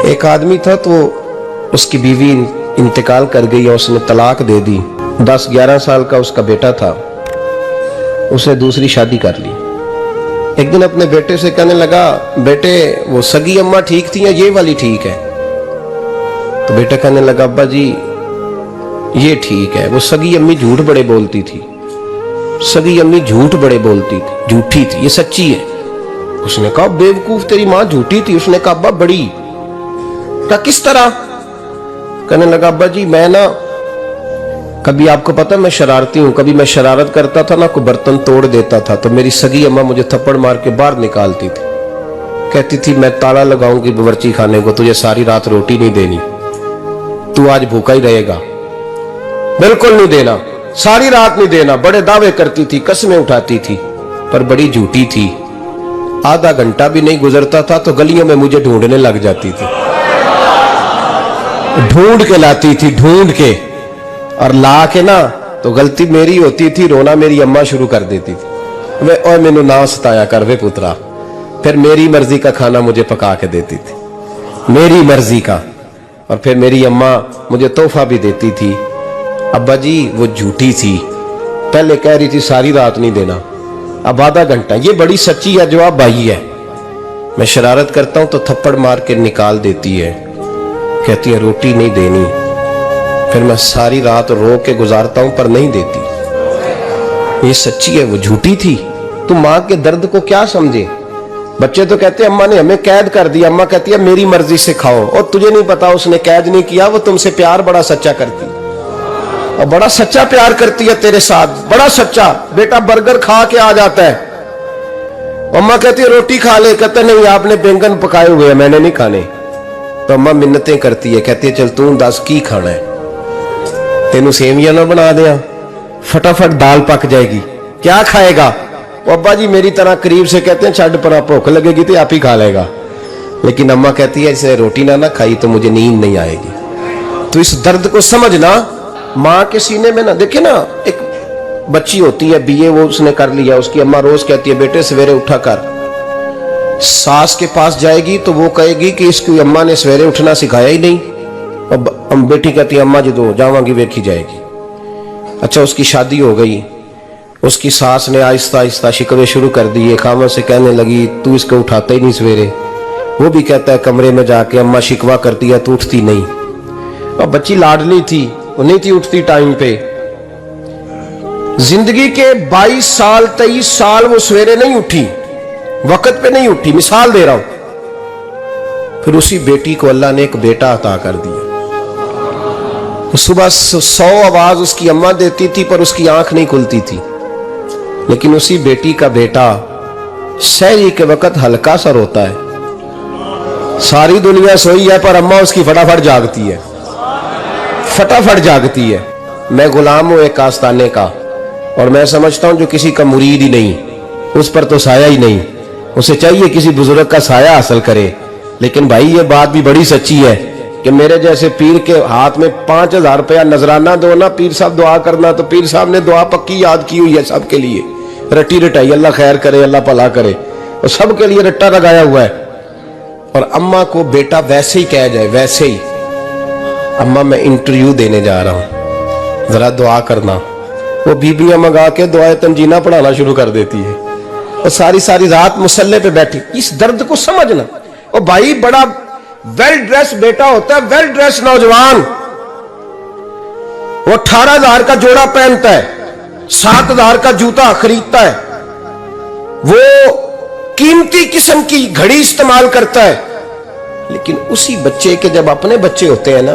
ایک آدمی تھا تو اس کی بیوی انتقال کر گئی اور اس نے طلاق دے دی. 10-11 سال کا اس کا بیٹا تھا, اسے دوسری شادی کر لی. ایک دن اپنے بیٹے سے کہنے لگا, بیٹے وہ سگی اماں ٹھیک تھی یا یہ والی ٹھیک ہے؟ تو بیٹا کہنے لگا, ابا جی یہ ٹھیک ہے, وہ سگی امی جھوٹ بڑے بولتی تھی, سگی امی جھوٹ بڑے بولتی تھی, جھوٹی تھی, یہ سچی ہے. اس نے کہا, بیوقوف تیری ماں جھوٹی تھی. اس نے کہا, ابا بڑی. کہا کس طرح؟ کہنے لگا, ابا جی میں نا کبھی, آپ کو پتا میں شرارتی ہوں, کبھی میں شرارت کرتا تھا نا, کوئی برتن توڑ دیتا تھا تو میری سگی اماں مجھے تھپڑ مار کے باہر نکالتی تھی. کہتی تھی میں تالا لگاؤں گی باورچی خانے کو, تجھے ساری رات روٹی نہیں دینی, تو آج بھوکا ہی رہے گا, بالکل نہیں دینا, ساری رات نہیں دینا. بڑے دعوے کرتی تھی, قسمیں اٹھاتی تھی, پر بڑی جھوٹی تھی. آدھا گھنٹہ بھی نہیں گزرتا تھا تو گلیوں میں مجھے ڈھونڈنے لگ جاتی تھی, ڈھونڈ کے لاتی تھی, ڈھونڈ کے, اور لا کے نا تو غلطی میری ہوتی تھی, رونا میری اماں شروع کر دیتی تھی. میں اوے مینوں نہ ستایا کر وے پترا. پھر میری مرضی کا کھانا مجھے پکا کے دیتی تھی, میری مرضی کا, اور پھر میری اماں مجھے تحفہ بھی دیتی تھی. ابا جی وہ جھوٹی تھی, پہلے کہہ رہی تھی ساری رات نہیں دینا, اب آدھا گھنٹہ. یہ بڑی سچی ہے جو آپ بھائی ہے. میں شرارت کرتا ہوں تو تھپڑ مار کے نکال دیتی ہے, کہتی ہے روٹی نہیں دینی. پھر میں ساری رات رو کے گزارتا ہوں پر نہیں دیتی. یہ سچی ہے, وہ جھوٹی تھی. تو ماں کے درد کو کیا سمجھے؟ بچے تو کہتے ہیں اماں نے ہمیں قید کر دیا, اماں کہتی ہے میری مرضی سے کھاؤ. اور تجھے نہیں پتا اس نے قید نہیں کیا, وہ تم سے پیار بڑا سچا کرتی, اور بڑا سچا پیار کرتی ہے تیرے ساتھ, بڑا سچا. بیٹا برگر کھا کے آ جاتا ہے, اماں کہتی ہے روٹی کھا لے, کہتا نہیں آپ نے بینگن پکائے ہوئے ہیں میں نے نہیں کھانے. تو اماں منتیں کرتی ہے, کہتی ہے چل تو دس کی کھانا ہے, تینوں سیویاں نہ بنا دیا, فٹافٹ دال پک جائے گی, کیا کھائے گا؟ ابا جی میری طرح قریب سے کہتے ہیں چھڈ پرا, بھوک لگے گی تو آپ ہی کھا لے گا. لیکن اماں کہتی ہے اسے روٹی نہ کھائی تو مجھے نیند نہیں آئے گی. تو اس درد کو سمجھنا. ماں کے سینے میں نا, دیکھیں نا, ایک بچی ہوتی ہے BA, وہ اس نے کر لیا, اس کی اماں روز کہتی ہے بیٹے سویرے اٹھا کر. ساس کے پاس جائے گی تو وہ کہے گی کہ اس کی اماں نے سویرے اٹھنا سکھایا ہی نہیں. اب بیٹی کہتی ہے اماں جدو جاواں گی ویکھی جائے گی. اچھا اس کی شادی ہو گئی, اس کی ساس نے آہستہ آہستہ شکوے شروع کر دیے, خامن سے کہنے لگی تو اس کو اٹھاتا ہی نہیں سویرے. وہ بھی کہتا ہے کمرے میں جا کے اماں شکوا کرتی ہے تو اٹھتی نہیں. اور بچی لاڈلی تھی, وہ نہیں تھی اٹھتی ٹائم پہ. زندگی کے 22 سال 23 سال وہ سویرے نہیں اٹھی, وقت پہ نہیں اٹھی, مثال دے رہا ہوں. پھر اسی بیٹی کو اللہ نے ایک بیٹا عطا کر دیا. صبح 100 آواز اس کی اماں دیتی تھی پر اس کی آنکھ نہیں کھلتی تھی. لیکن اسی بیٹی کا بیٹا سحری کے وقت ہلکا سا روتا ہے, ساری دنیا سوئی ہے پر اماں اس کی فٹافٹ جاگتی ہے, فٹافٹ جاگتی ہے. میں غلام ہوں ایک آستانے کا, اور میں سمجھتا ہوں جو کسی کا مرید ہی نہیں اس پر تو سایہ ہی نہیں, اسے چاہیے کسی بزرگ کا سایہ حاصل کرے. لیکن بھائی یہ بات بھی بڑی سچی ہے کہ میرے جیسے پیر کے ہاتھ میں 5000 روپیہ نذرانہ دو نا, پیر صاحب دعا کرنا, تو پیر صاحب نے دعا پکی یاد کی ہوئی ہے سب کے لیے, رٹی رٹائی, اللہ خیر کرے اللہ بھلا کرے, اور سب کے لیے رٹا لگایا ہوا ہے. اور اماں کو بیٹا ویسے ہی کہہ جائے, ویسے ہی, اماں میں انٹرویو دینے جا رہا ہوں ذرا دعا کرنا, وہ بیبیاں منگا کے دعائے تنجینہ پڑھانا شروع کر دیتی ہے, اور ساری رات مصلے پہ بیٹھی. اس درد کو سمجھنا. اور بھائی بڑا ویل ڈریس بیٹا ہوتا ہے, ویل ڈریس نوجوان, وہ 18,000 کا جوڑا پہنتا ہے, 7,000 کا جوتا خریدتا ہے, وہ قیمتی قسم کی گھڑی استعمال کرتا ہے. لیکن اسی بچے کے جب اپنے بچے ہوتے ہیں نا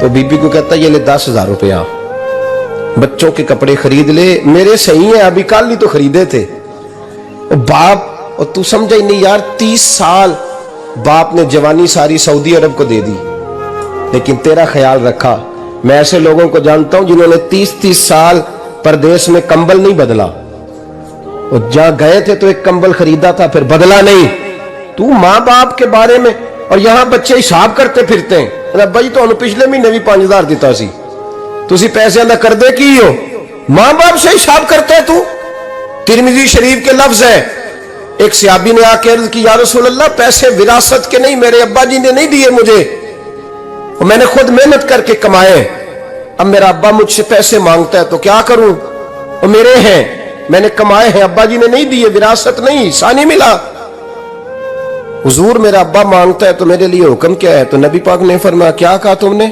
تو بیوی کو کہتا ہے یہ لے 10,000 روپیہ, بچوں کے کپڑے خرید لے, میرے صحیح ہیں ابھی کل ہی تو خریدے تھے. باپ, اور تو سمجھا ہی نہیں یار, 30 سال باپ نے جوانی ساری سعودی عرب کو دے دی, لیکن تیرا خیال رکھا. میں ایسے لوگوں کو جانتا ہوں جنہوں نے 30 سال پردیس میں کمبل نہیں بدلا, اور جہاں گئے تھے تو ایک کمبل خریدا تھا پھر بدلا نہیں. تو ماں باپ کے بارے میں, اور یہاں بچے حساب کرتے پھرتے ہیں, بھائی تو پچھلے مہینے بھی 5,000 دیتا سی, تسی پیسے ادا کر دے کی ہو, ماں باپ سے حساب کرتا ہے تو. ترمذی شریف کے لفظ ہے ایک صحابی نے آ کے عرض کی یا رسول اللہ پیسے وراثت کے نہیں میرے ابا جی نے نہیں دیے مجھے، میں نے خود محنت کر کے کمائے، اب میرا ابا مجھ سے پیسے مانگتا ہے تو کیا کروں، وہ میرے ہیں، میں نے کمائے ہیں، ابا جی نے نہیں دیے، وراثت نہیں، حصہ نہیں ملا۔ حضور میرا ابا مانگتا ہے تو میرے لیے حکم کیا ہے؟ تو نبی پاک نے فرمایا کیا کہا تم نے؟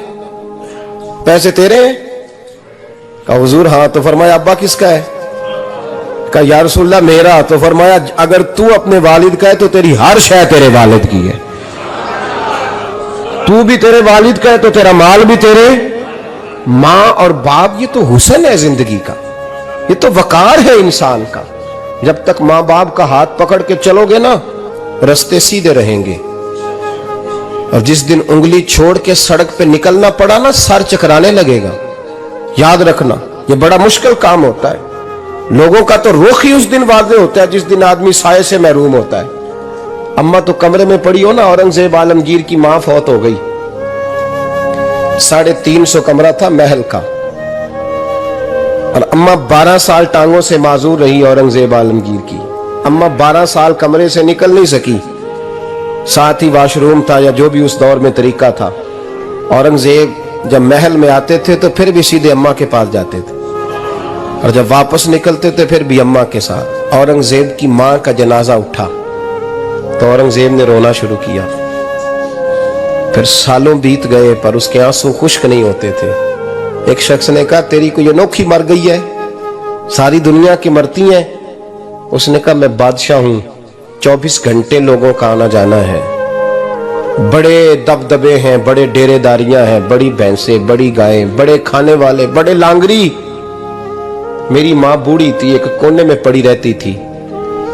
پیسے تیرے ہیں؟ کہا حضور ہاں۔ تو فرمایا ابا کس کا ہے؟ کہا یا رسول اللہ میرا۔ تو فرمایا اگر تو اپنے والد کا ہے تو تیری ہر شے تیرے والد کی ہے، تو بھی تیرے والد کا ہے تو تیرا مال بھی تیرے۔ ماں اور باپ یہ تو حسن ہے زندگی کا، یہ تو وقار ہے انسان کا۔ جب تک ماں باپ کا ہاتھ پکڑ کے چلو گے نا رستے سیدھے رہیں گے، اور جس دن انگلی چھوڑ کے سڑک پہ نکلنا پڑا نا سر چکرانے لگے گا۔ یاد رکھنا یہ بڑا مشکل کام ہوتا ہے، لوگوں کا تو رخ ہی اس دن واضح ہوتا ہے جس دن آدمی سائے سے محروم ہوتا ہے۔ اماں تو کمرے میں پڑی ہو نا، اورنگزیب عالمگیر کی ماں فوت ہو گئی، 350 کمرہ تھا محل کا، اور اماں 12 سال ٹانگوں سے معذور رہی اورنگزیب عالمگیر کی۔ اماں 12 سال کمرے سے نکل نہیں سکی، ساتھ ہی واش روم تھا یا جو بھی اس دور میں طریقہ تھا۔ اورنگزیب جب محل میں آتے تھے تو پھر بھی سیدھے اماں کے پاس جاتے تھے، اور جب واپس نکلتے تھے پھر بھی اماں کے ساتھ۔ اورنگزیب کی ماں کا جنازہ اٹھا تو اورنگزیب نے رونا شروع کیا، پھر سالوں بیت گئے پر اس کے آنسو خشک نہیں ہوتے تھے۔ ایک شخص نے کہا تیری کوئی انوکھی مر گئی ہے، ساری دنیا کی مرتی ہیں؟ اس نے کہا میں بادشاہ ہوں، 24 گھنٹے لوگوں کا آنا جانا ہے، بڑے دبدبے ہیں، بڑے ڈیرے داریاں ہیں، بڑی بھینسیں، بڑی گائیں، بڑے کھانے والے، بڑے لانگری۔ میری ماں بوڑھی تھی، ایک کونے میں پڑی رہتی تھی،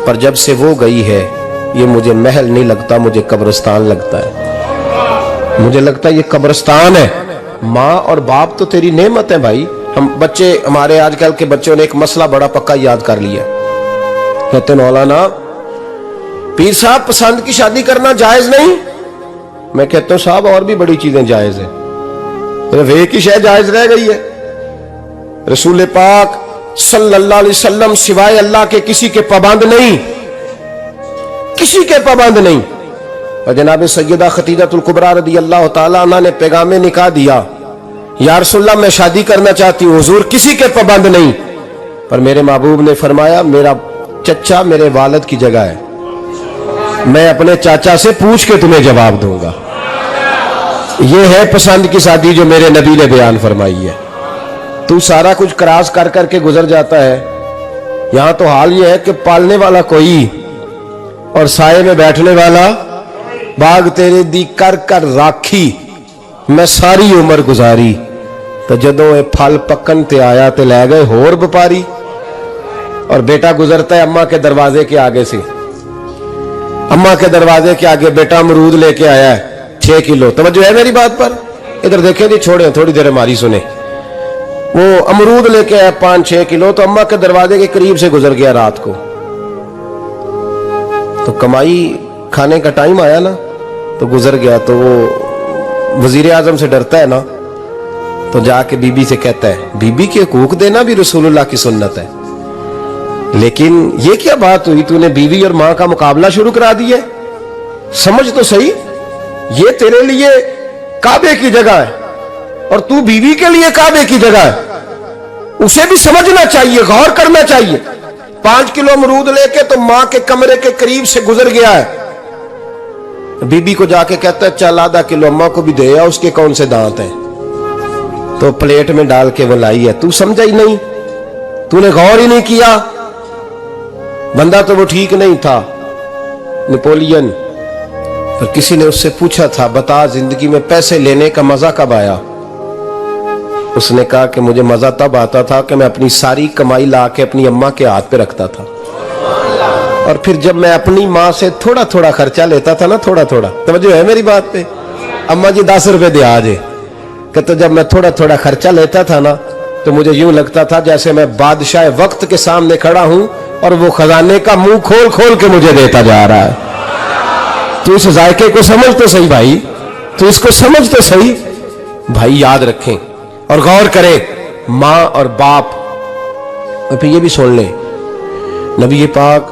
پر جب سے وہ گئی ہے یہ مجھے محل نہیں لگتا، مجھے قبرستان لگتا ہے، مجھے لگتا ہے یہ قبرستان ہے۔ ماں اور باپ تو تیری نعمت ہے بھائی۔ ہم بچے، ہمارے آج کل کے بچوں نے ایک مسئلہ بڑا پکا یاد کر لیا، کہتے مولانا پیر صاحب پسند کی شادی کرنا جائز نہیں؟ میں کہتا ہوں صاحب اور بھی بڑی چیزیں جائز ہیں، صرف ایک ہی شے جائز رہ گئی ہے، رسول پاک صلی اللہ علیہ وسلم سوائے اللہ کے کسی کے پابند نہیں، کسی کے پابند نہیں۔ اور جناب سیدہ خدیجہ الکبریٰ رضی اللہ تعالیٰ عنہ نے پیغام نکاح دیا، یا رسول اللہ میں شادی کرنا چاہتی ہوں، حضور کسی کے پابند نہیں، پر میرے محبوب نے فرمایا میرا چچا میرے والد کی جگہ ہے، میں اپنے چاچا سے پوچھ کے تمہیں جواب دوں گا۔ یہ ہے پسند کی شادی جو میرے نبی نے بیان فرمائی ہے۔ تو سارا کچھ کراس کر کر کے گزر جاتا ہے، یہاں تو حال یہ ہے کہ پالنے والا کوئی اور سائے میں بیٹھنے والا۔ باغ تیرے دی کر کر راکھی میں ساری عمر گزاری، تو جدوں اے پھل پکن تے آیا تے لے گئے ہور بپاری۔ اور بیٹا گزرتا ہے اماں کے دروازے کے آگے سے، اماں کے دروازے کے آگے بیٹا امرود لے کے آیا ہے 6 کلو۔ توجہ ہے میری بات پر؟ ادھر دیکھیں جی، چھوڑیں تھوڑی دیر ہماری سنیں۔ وہ امرود لے کے آیا 5-6 کلو، تو اماں کے دروازے کے قریب سے گزر گیا رات کو، تو کمائی کھانے کا ٹائم آیا نا تو گزر گیا۔ تو وہ وزیر اعظم سے ڈرتا ہے نا، تو جا کے بی بی سے کہتا ہے بی بی کے حقوق دینا بھی رسول اللہ کی سنت ہے، لیکن یہ کیا بات ہوئی، تو نے بیوی اور ماں کا مقابلہ شروع کرا دیا ہے؟ سمجھ تو صحیح، یہ تیرے لیے کعبے کی جگہ ہے اور تو بیوی کے لیے کعبے کی جگہ ہے، اسے بھی سمجھنا چاہیے، غور کرنا چاہیے۔ 5 کلو امرود لے کے تو ماں کے کمرے کے قریب سے گزر گیا ہے، بی بی کو جا کے کہتا ہے چل آدھا کلو اماں کو بھی دے یا، اس کے کون سے دانت ہیں؟ تو پلیٹ میں ڈال کے وہ لائی ہے۔ تو سمجھا ہی نہیں، تو نے غور ہی نہیں کیا۔ بندہ تو وہ ٹھیک نہیں تھا، نپولین، پر کسی نے اس سے پوچھا تھا بتا زندگی میں پیسے لینے کا مزہ کب آیا؟ اس نے کہا کہ مجھے مزہ تب آتا تھا کہ میں اپنی ساری کمائی لا کے اپنی اماں کے ہاتھ پہ رکھتا تھا، اور پھر جب میں اپنی ماں سے تھوڑا تھوڑا خرچہ لیتا تھا نا، تھوڑا تھوڑا، توجہ ہے میری بات پہ؟ اماں جی 10 روپے دے آجے، کہ تو جب میں تھوڑا تھوڑا خرچہ لیتا تھا نا تو مجھے یوں لگتا تھا جیسے میں بادشاہ وقت کے سامنے کھڑا ہوں اور وہ خزانے کا منہ کھول کھول کے مجھے دیتا جا رہا ہے۔ تو اس ذائقے کو سمجھ تو صحیح بھائی، تو اس کو سمجھ تو صحیح بھائی۔ یاد رکھیں اور غور کریں، ماں اور باپ۔ اور پھر یہ بھی سن لیں، نبی پاک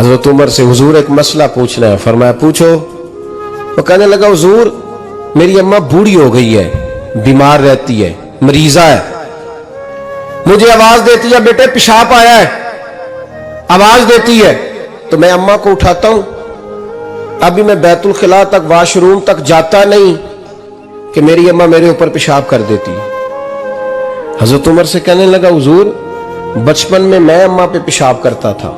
حضرت عمر سے حضور ایک مسئلہ پوچھنا ہے. فرمایا پوچھو. وہ کہنے لگا حضور میری اماں بوڑھی ہو گئی ہے, بیمار رہتی ہے, مریضہ ہے, مجھے آواز دیتی ہے بیٹے پیشاب آیا ہے, آواز دیتی ہے تو میں اماں کو اٹھاتا ہوں. ابھی میں بیت الخلاء تک واش روم تک جاتا نہیں کہ میری اماں میرے اوپر پیشاب کر دیتی. حضرت عمر سے کہنے لگا حضور بچپن میں اماں پہ پیشاب کرتا تھا,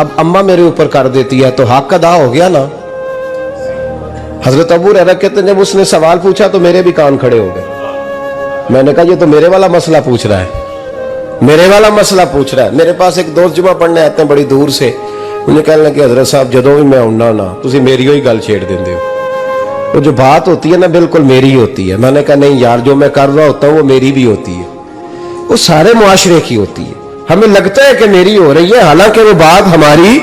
اب اماں میرے اوپر کر دیتی ہے تو حق ادا ہو گیا نا. حضرت ابو ہریرہ کہتے ہیں جب اس نے سوال پوچھا تو میرے بھی کان کھڑے ہو گئے. میں نے کہا یہ تو میرے والا مسئلہ پوچھ رہا ہے, میرے والا مسئلہ پوچھ رہا ہے. میرے پاس ایک دوست جمعہ پڑھنے آتے ہیں بڑی دور سے, انہیں کہنے لگے حضرت صاحب جدوں بھی میں آنا نا تسی میری ہوئی گل چھیڑ دیندے ہو, وہ جو بات ہوتی ہے نا بالکل میری ہوتی ہے. میں نے کہا نہیں یار جو میں کر رہا ہوتا ہوں وہ میری بھی ہوتی ہے, وہ سارے معاشرے کی ہوتی ہے. ہمیں لگتا ہے کہ میری ہو رہی ہے حالانکہ وہ بات ہماری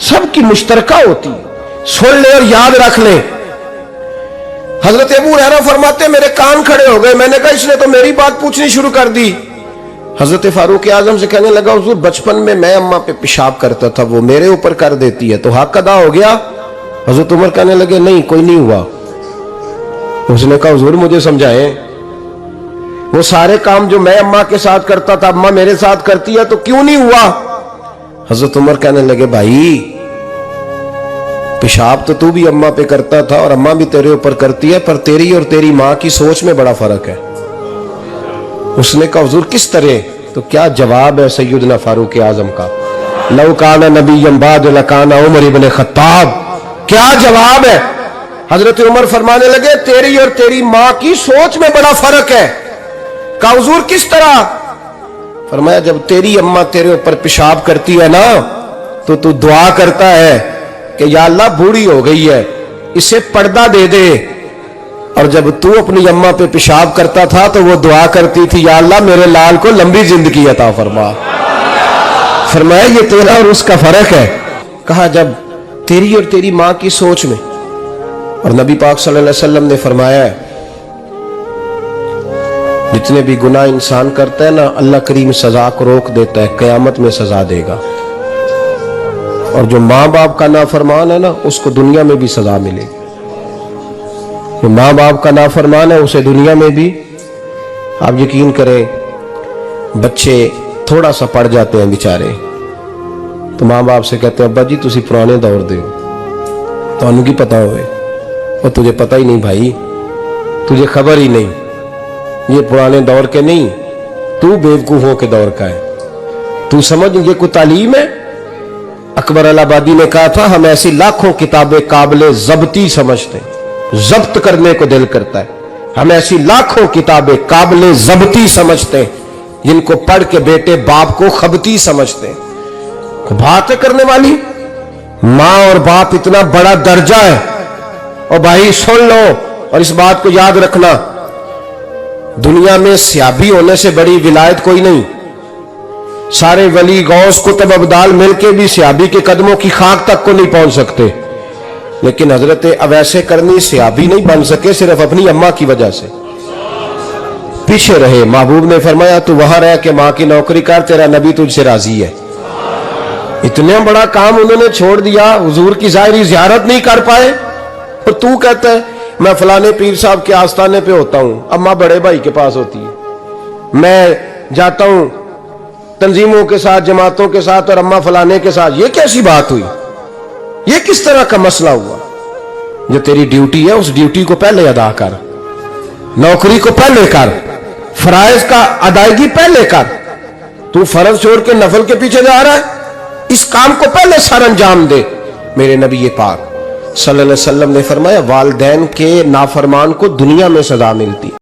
سب کی مشترکہ ہوتی ہے. سن لے اور یاد رکھ لے. حضرت ابو ہریرہ فرماتے ہیں میرے کان کھڑے ہو گئے. میں نے کہا اس نے تو میری بات پوچھنی شروع کر دی. حضرت فاروق اعظم سے کہنے لگا حضور بچپن میں اماں پہ پیشاب کرتا تھا, وہ میرے اوپر کر دیتی ہے تو حق ادا ہو گیا. حضرت عمر کہنے لگے نہیں کوئی نہیں ہوا. اس نے کہا حضور مجھے سمجھائیں وہ سارے کام جو میں اماں کے ساتھ کرتا تھا اماں میرے ساتھ کرتی ہے تو کیوں نہیں ہوا. حضرت عمر کہنے لگے بھائی پیشاب تو بھی اماں پہ کرتا تھا اور اماں بھی تیرے اوپر کرتی ہے, پر تیری اور تیری ماں کی سوچ میں بڑا فرق ہے. اس نے کہا حضور کس طرح؟ تو کیا جواب ہے سیدنا فاروق اعظم کا, لو کان نبی بعد لکان عمر ابن خطاب. کیا جواب ہے؟ حضرت عمر فرمانے لگے تیری اور تیری ماں کی سوچ میں بڑا فرق ہے. کہا حضور کس طرح؟ فرمایا جب تیری اماں تیرے اوپر پیشاب کرتی ہے نا تو دعا کرتا ہے کہ یا اللہ بوڑھی ہو گئی ہے اسے پردہ دے دے, اور جب تو اپنی اماں پہ پیشاب کرتا تھا تو وہ دعا کرتی تھی یا اللہ میرے لال کو لمبی زندگی عطا فرما. فرمایا یہ تیرا اور اس کا فرق ہے. کہا جب تیری اور تیری ماں کی سوچ میں. اور نبی پاک صلی اللہ علیہ وسلم نے فرمایا ہے جتنے بھی گناہ انسان کرتا ہے نا اللہ کریم سزا کو روک دیتا ہے, قیامت میں سزا دے گا. اور جو ماں باپ کا نافرمان ہے نا اس کو دنیا میں بھی سزا ملے گی. جو ماں باپ کا نافرمان ہے اسے دنیا میں بھی. آپ یقین کریں بچے تھوڑا سا پڑ جاتے ہیں بیچارے تو ماں باپ سے کہتے ہیں ابا جی تسی پرانے دور دے ہو تو انہوں کی پتا ہوئے, اور تجھے پتہ ہی نہیں بھائی, تجھے خبر ہی نہیں, یہ پرانے دور کے نہیں, تو بیوقوفوں کے دور کا ہے. تو سمجھ یہ کوئی تعلیم ہے؟ اکبر الہآبادی نے کہا تھا ہم ایسی لاکھوں کتابیں قابل ضبطی سمجھتے ہیں, ضبط کرنے کو دل کرتا ہے. ہم ایسی لاکھوں کتابیں قابل ضبطی سمجھتے ہیں جن کو پڑھ کے بیٹے باپ کو خبتی سمجھتے ہیں. باتیں کرنے والی ماں اور باپ اتنا بڑا درجہ ہے. اور بھائی سن لو اور اس بات کو یاد رکھنا, دنیا میں سیابی ہونے سے بڑی ولایت کوئی نہیں. سارے ولی غوث کتب ابدال مل کے بھی سیابی کے قدموں کی خاک تک کو نہیں پہنچ سکتے, لیکن حضرت اویس کرنی سیابی نہیں بن سکے صرف اپنی اماں کی وجہ سے. پیچھے رہے. محبوب نے فرمایا تو وہاں رہ کے ماں کی نوکری کر, تیرا نبی تجھ سے راضی ہے. اتنا بڑا کام انہوں نے چھوڑ دیا, حضور کی ظاہری زیارت نہیں کر پائے. اور تو کہتا ہے میں فلانے پیر صاحب کے آستانے پہ ہوتا ہوں, اماں بڑے بھائی کے پاس ہوتی ہے, میں جاتا ہوں تنظیموں کے ساتھ جماعتوں کے ساتھ اور اماں فلانے کے ساتھ. یہ کیسی بات ہوئی؟ یہ کس طرح کا مسئلہ ہوا؟ جو تیری ڈیوٹی ہے اس ڈیوٹی کو پہلے ادا کر, نوکری کو پہلے کر, فرائض کا ادائیگی پہلے کر. تو فرض چھوڑ کے نفل کے پیچھے جا رہا ہے, اس کام کو پہلے سر انجام دے. میرے نبی پاک صلی اللہ علیہ وسلم نے فرمایا والدین کے نافرمان کو دنیا میں سزا ملتی.